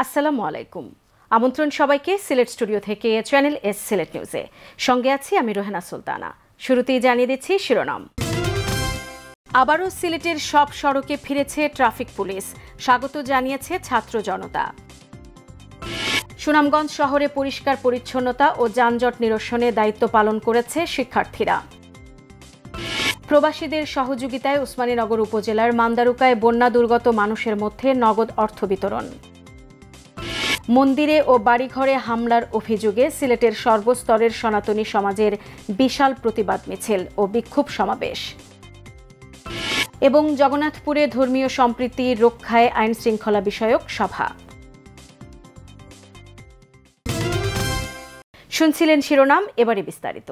আসসালামু আলাইকুম। আমন্ত্রণ সবাইকে সিলেট স্টুডিও থেকে চ্যানেল এস সিলেট নিউজে। সঙ্গে আছি আমি রোহেনা সুলতানা। শুরুতেই জানিয়ে দিচ্ছি শিরোনাম। আবারও সিলেটের সব সড়কে ফিরেছে ট্রাফিক পুলিশ, স্বাগত জানিয়েছে ছাত্র জনতা। সুনামগঞ্জ শহরে পরিষ্কার পরিচ্ছন্নতা ও যানজট নিরসনে দায়িত্ব পালন করেছে শিক্ষার্থীরা। প্রবাসীদের সহযোগিতায় ওসমানীনগর উপজেলার মান্দারুকায় বন্যা দুর্গত মানুষের মধ্যে নগদ অর্থ বিতরণ। মন্দিরে ও বাড়িঘরে হামলার অভিযোগে সিলেটের সর্বস্তরের সনাতনী সমাজের বিশাল প্রতিবাদ মিছিল ও বিক্ষোভ সমাবেশ। এবং জগন্নাথপুরে ধর্মীয় সম্প্রীতি রক্ষায় আইন শৃঙ্খলা বিষয়ক সভা। শুনছিলেন শিরোনাম, এবারে বিস্তারিত।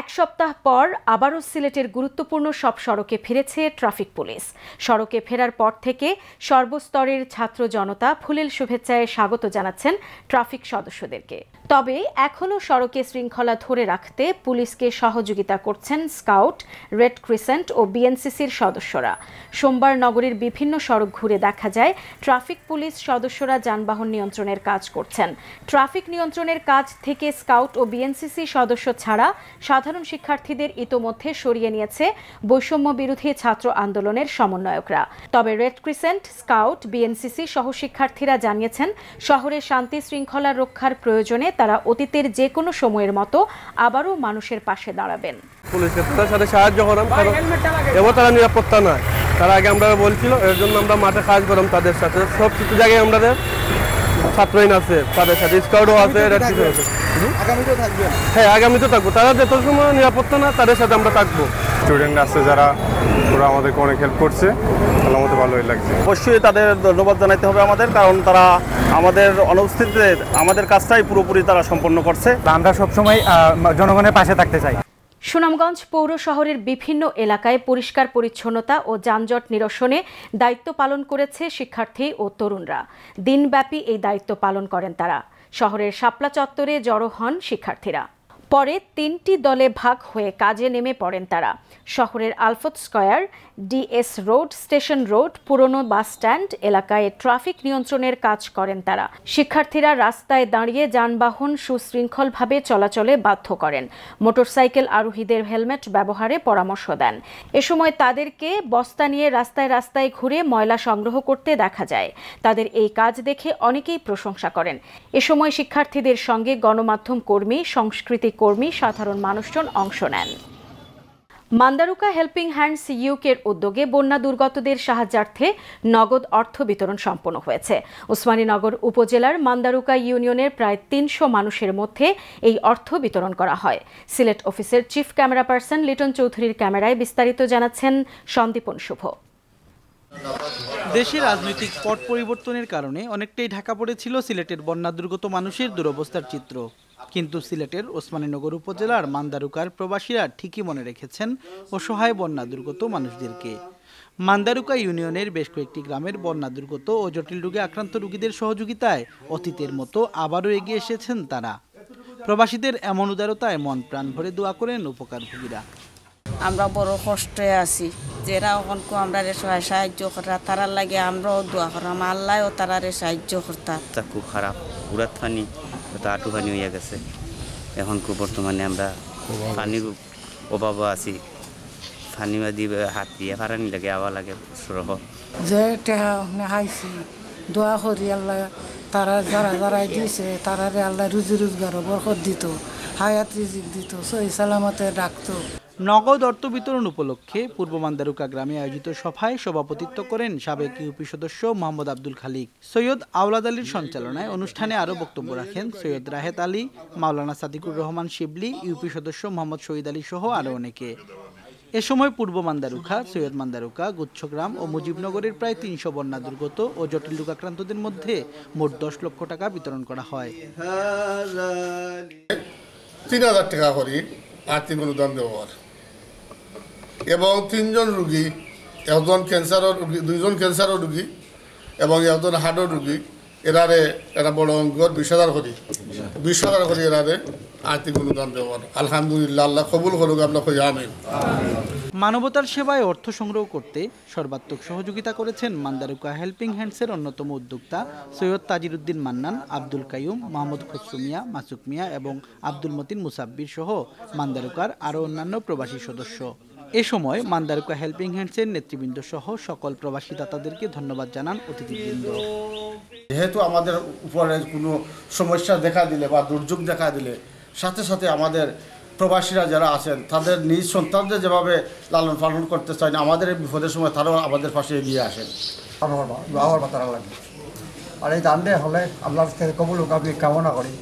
এক সপ্তাহ পর আবারও সিলেটের গুরুত্বপূর্ণ সব সড়কে ফিরেছে ট্রাফিক পুলিশ। সড়কে ফেরার পর থেকে সর্বস্তরের ছাত্র জনতা ফুলেল শুভেচ্ছায় স্বাগত জানাচ্ছেন ট্রাফিক সদস্যদেরকে। তবে এখনও সড়কে শৃঙ্খলা ধরে রাখতে পুলিশকে সহযোগিতা করছেন স্কাউট, রেড ক্রিসেন্ট ও বিএনসিসির সদস্যরা। সোমবার নগরীর বিভিন্ন সড়ক ঘুরে দেখা যায় ট্রাফিক পুলিশ সদস্যরা যানবাহন নিয়ন্ত্রণের কাজ করছেন। ট্রাফিক নিয়ন্ত্রণের কাজ থেকে স্কাউট ও বিএনসিসি সদস্য ছাড়া সাধারণ শিক্ষার্থীদের ইতোমধ্যে সরিয়ে নিয়েছে বৈষম্য বিরোধী ছাত্র আন্দোলনের সমন্বয়করা। তবে রেড ক্রিসেন্ট, স্কাউট, বিএনসিসি সহ শিক্ষার্থীরা জানিয়েছেন শহরে শান্তি শৃঙ্খলা রক্ষার প্রয়োজনে তারা অতীতের যে কোনো সময়ের মতো আবারও মানুষের পাশে দাঁড়াবেন। পুলিশকে তাদের সাথে সাহায্য করাম, কারণ এবার তারা নিরাপত্তা নয়। তারা আগে আমরা বলছিল, এর জন্য আমরা মাঠে কাজ করাম তাদের সাথে। সব কিছু জায়গায় আমাদের ছাত্রহীন আছে, তাদের সাথে স্কাউটও আছে, রেড ক্রিসেন্ট আছে। হ্যাঁ, আগামীতে থাকবো। তারা যত সময় নিরাপত্তা না, তাদের সাথে আমরা থাকবো। স্টুডেন্ট আছে যারা, ওরা আমাদেরকে অনেক হেল্প করছে, আমাদের ভালোই লাগছে। অবশ্যই তাদের ধন্যবাদ জানাইতে হবে আমাদের, কারণ তারা আমাদের অনুপস্থিতিতে আমাদের কাজটাই পুরোপুরি তারা সম্পন্ন করছে। আমরা সবসময় জনগণের পাশে থাকতে চাই। সুনামগঞ্জ পৌর শহরের বিভিন্ন এলাকায় পরিষ্কার পরিচ্ছন্নতা ও যানজট নিরসনে দায়িত্ব পালন করেছে শিক্ষার্থী ও তরুণরা। দিনব্যাপী এই দায়িত্ব পালন করেন তারা। শহরের শাপলা চত্বরে জড়ো হন শিক্ষার্থীরা। পরে 3টি দলে ভাগ হয়ে কাজে নেমে পড়েন তারা। শহরের Alfat square, DS road, station road, পুরনো বাস স্ট্যান্ড এলাকায় ট্রাফিক নিয়ন্ত্রণের কাজ করেন তারা। শিক্ষার্থীরা রাস্তায় দাঁড়িয়ে যানবাহন সুশৃঙ্খলভাবে চলাচলে বাধ্য করেন। মোটরসাইকেল আরোহীদের হেলমেট ব্যবহারে পরামর্শ দেন। এ সময় তাদেরকে বস্তা নিয়ে রাস্তায় রাস্তায় ঘুরে ময়লা সংগ্রহ করতে দেখা যায়। তাদের এই কাজ দেখে অনেকেই প্রশংসা করেন। এ সময় শিক্ষার্থীদের সঙ্গে গণমাধ্যম কর্মী, সংস্কৃতি কর্মী, সাধারণ মানুষজন অংশ নেন। মান্দারুকা হেল্পিং হ্যান্ডস ইউকের উদ্যোগে বন্যা দুর্গতদের সাহায্যার্থে নগদ অর্থ বিতরণ সম্পন্ন হয়েছে। ওসমানীনগর উপজেলার মান্দারুকা ইউনিয়নের প্রায় 300 মানুষের মধ্যে এই অর্থ বিতরণ করা হয়। সিলেট অফিসের চিফ ক্যামেরা পার্সন লিটন চৌধুরীর ক্যামেরায় বিস্তারিত জানাচ্ছেন সন্দীপন শুভ। দেশের রাজনৈতিক পট পরিবর্তনের কারণে অনেকটাই ঢাকা পড়েছিল সিলেটের বন্যা দুর্গত মানুষের দুরবস্থার চিত্র। কিন্তু সিলেটের ওসমানীনগর উপজেলার মান্দারুকার প্রবাসীরা ঠিকই মনে রেখেছেন অসহায় বন্যা দুর্গত মানুষদেরকে। মান্দারুকা ইউনিয়নের বেশ কয়েকটি গ্রামের বন্যা দুর্গত ও জটিল রোগে আক্রান্ত রোগীদের সহযোগিতায় অতীতের মতো আবারও এগিয়ে এসেছেন তারা। প্রবাসীদের এমন উদারতায় মন প্রাণ ভরে দোয়া করেন উপকারভোগীরা। আমরা বড় কষ্টে আছি, যারা অনেক আমরা সাহায্য করা তারার লাগে আমরাও দোয়া করাম, আল্লাহও তারারে সাহায্য করতাম। খুব খারাপ, উড়াত পানি আটু পানি হয়ে গেছে। এখন খুব বর্তমানে আমরা পানির অভাবও আছি। পানি দিবে হাত দিয়ে ফারানি লাগে, আওয়া লাগে সরহ যে হাইছি দোয়া করি আল্লাহ তারা যারা যারাই দিয়েছে তারারে আল্লাহ রুজি রোজগার বরকত দিত, হায়াত রিজিক দিত, সহি সালামতে রাখতো। নগদ অর্থ বিতরণ উপলক্ষে পূর্ব মান্দারুকা গ্রামে আয়োজিত সভায় সভাপতিত্ব করেন সাবেক ইউপি সদস্য মোহাম্মদ আব্দুল খালিক। সৈয়দ আওলাদ আলীর সঞ্চালনায় অনুষ্ঠানে আরও বক্তব্য রাখেন সৈয়দ রাহেত আলী, মাওলানা সাদিকুর রহমান শিবলি, ইউপি সদস্য মোহাম্মদ শহীদ আলী সহ আরও অনেকে। এ সময় পূর্ব মান্দারুকা, সৈয়দ মান্দারুকা, গুচ্ছগ্রাম ও মুজিবনগরের প্রায় 300 বন্যা দুর্গত ও জটিল রোগাক্রান্তদের মধ্যে মোট 10 লক্ষ টাকা বিতরণ করা হয়। 3000 টাকা করে আর্থিক অনুদান দেওয়ার এবং 3 জন রোগী, একজন ক্যান্সারের রোগী, 2 জন ক্যান্সারের রোগী এবং একজন হার্টের রোগী, এরারে এরা বড় অঙ্কর 20,000 করে এরারে আর্থিক অনুদান দেওয়ার। আলহামদুলিল্লাহ, আল্লাহ কবুল করুক, আমরা কই আমিন। মানবতার সেবায় অর্থ সংগ্রহ করতে সর্বাত্মক সহযোগিতা করেছেন মান্দারুকা হেল্পিং হ্যান্ডসের অন্যতম উদ্যোক্তা সৈয়দ তাজিরউদ্দিন মান্নান, আব্দুল কাইয়ুম, মাহমুদ খসরু মিয়া, মাসুক মিয়া এবং আব্দুল মতিন মুসাব্বির সহ মান্দারুকার আরও অন্যান্য প্রবাসী সদস্য। এ সময় মান্দারুকা হেল্পিং হ্যান্ডসের নেতৃবৃন্দ সহ সকল প্রবাসী দাতাদেরকে ধন্যবাদ জানান অতিথিবৃন্দ। যেহেতু আমাদের উপরে কোনো সমস্যা দেখা দিলে বা দুর্যোগ দেখা দিলে সাথে সাথে আমাদের প্রবাসীরা যারা আছেন তাদের নিজ সন্তানদের যেভাবে লালন পালন করতে চান, আমাদের বিপদের সময় তারাও আমাদের পাশে এগিয়ে আসেন। তারা লাগে আর এই দান্ডে হলে আল্লাহর কাছে কবুল আমি কামনা করি,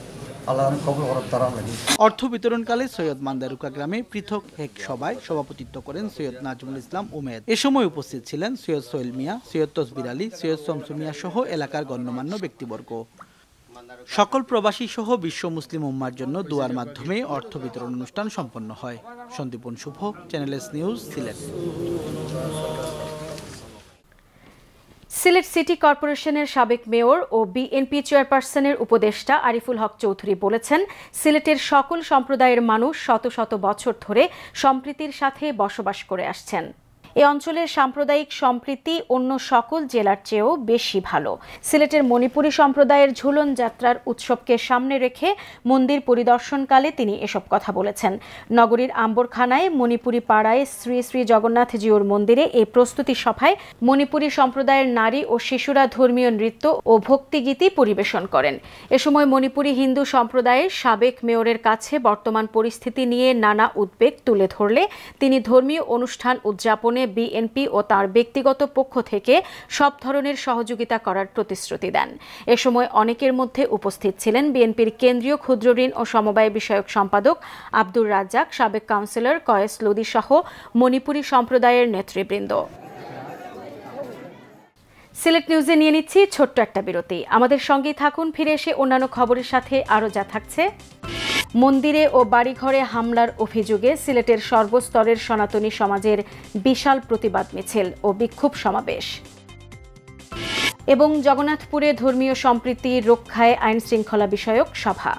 আল্লাহ কবুল করার তারা লাগে। অর্থ বিতরণকালে সৈয়দ মান্দারুকা গ্রামে পৃথক এক সভায় সভাপতিত্ব করেন সৈয়দ নাজমুল ইসলাম উমেদ। এ সময় উপস্থিত ছিলেন সৈয়দ সোহেল মিয়া, সৈয়দ তসবির আলী, সৈয়দ শমসু মিয়া সহ এলাকার গণ্যমান্য ব্যক্তিবর্গ। সকল প্রবাসী সহ বিশ্ব মুসলিম উম্মার জন্য দোয়ার মাধ্যমে অর্থ বিতরণ অনুষ্ঠান সম্পন্ন হয়। Sandipan Shuvo, channel S news, Sylhet. Sylhet city কর্পোরেশনের সাবেক মেয়র ও বিএনপি চেয়ারপারসনের উপদেষ্টা আরিফুল হক চৌধুরী বলেছেন, সিলেটের সকল সম্প্রদায়ের মানুষ শত শত বছর ধরে সম্প্রীতির সাথে বসবাস করে আসছেন। এ অঞ্চলের সাম্প্রদায়িক সম্প্রীতি অন্য সকল জেলার চেয়েও বেশি ভালো। সিলেটের মণিপুরী সম্প্রদায়ের ঝুলন যাত্রার উৎসবকে সামনে রেখে মন্দির পরিদর্শনকালে তিনি এসব কথা বলেছেন। নগরীর আম্বরখানায় মণিপুরী পাড়ায় শ্রী শ্রী জগন্নাথ জিউর মন্দিরে এই প্রস্তুতি সভায় মণিপুরী সম্প্রদায়ের নারী ও শিশুরা ধর্মীয় নৃত্য ও ভক্তিগীতি পরিবেশন করেন। এ সময় মণিপুরী হিন্দু সম্প্রদায়ের সাবেক মেয়রের কাছে বর্তমান পরিস্থিতি নিয়ে নানা উদ্বেগ তুলে ধরলে তিনি ধর্মীয় অনুষ্ঠান উদযাপনে বিএনপি ও তার ব্যক্তিগত পক্ষ থেকে সব ধরনের সহযোগিতা করার প্রতিশ্রুতি দেন। এ সময় অনেকের মধ্যে উপস্থিত ছিলেন বিএনপির কেন্দ্রীয় ক্ষুদ্র ঋণ ও সমবায় বিষয়ক সম্পাদক আব্দুর রাজ্জাক, সাবেক কাউন্সিলর কয়েস লোদি সহ মণিপুরী সম্প্রদায়ের নেতৃবৃন্দ। সিলেট নিউজে নিয়ে নিচ্ছি ছোট্ট একটা বিরতি। আমাদের সঙ্গেই থাকুন, ফিরে এসে অন্যান্য খবরের সাথে আরও যা থাকছে। মন্দিরে ও বাড়িঘরে হামলার অভিযোগে সিলেটের সর্বস্তরের সনাতনী সমাজের বিশাল প্রতিবাদ মিছিল ও বিক্ষোভ সমাবেশ এবং জগন্নাথপুরে ধর্মীয় সম্প্রীতি রক্ষায় আইন শৃঙ্খলা বিষয়ক সভা।